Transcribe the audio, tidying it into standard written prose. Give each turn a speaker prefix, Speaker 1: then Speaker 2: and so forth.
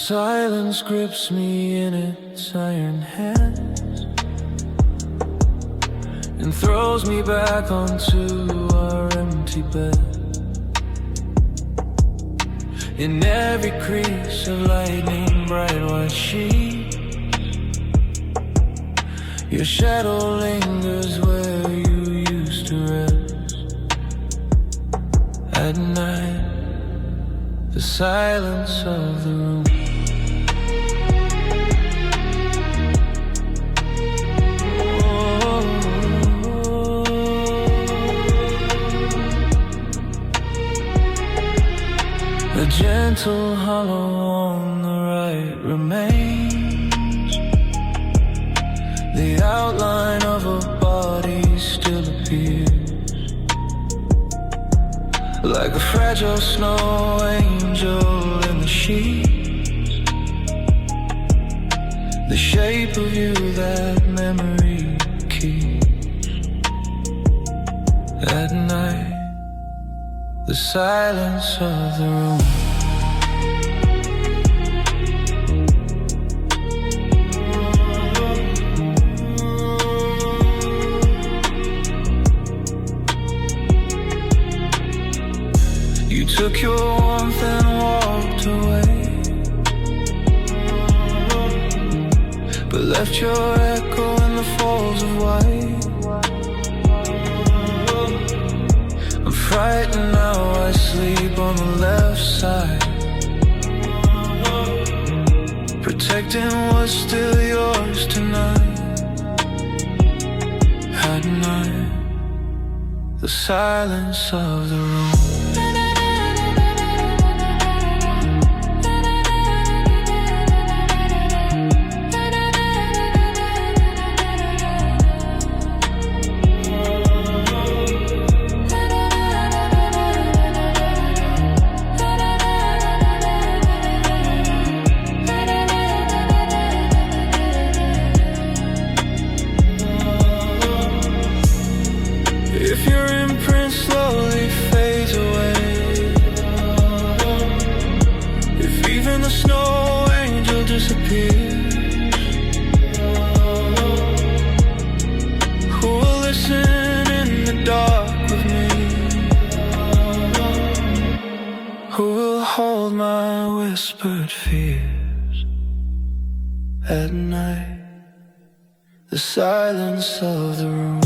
Speaker 1: silence grips me in its iron hands and throws me back onto our empty bed. In every crease of lightning bright white sheets, your shadow lingers where you used to rest. At night, the silence of the room. A gentle hollow on the right remains. The outline of a body still appears, like a fragile snow angel in the sheets. The shape of you that memory keeps. At night, the silence of the room. You took your warmth and walked away, but left your echo in the falls of white. I'm frightened now, I sleep on the left side, protecting what's still yours tonight. At night, the silence of the room. If your imprint slowly fades away, if even the snow angel disappears, who will listen in the dark with me? Who will hold my whispered fears? At night, the silence of the room.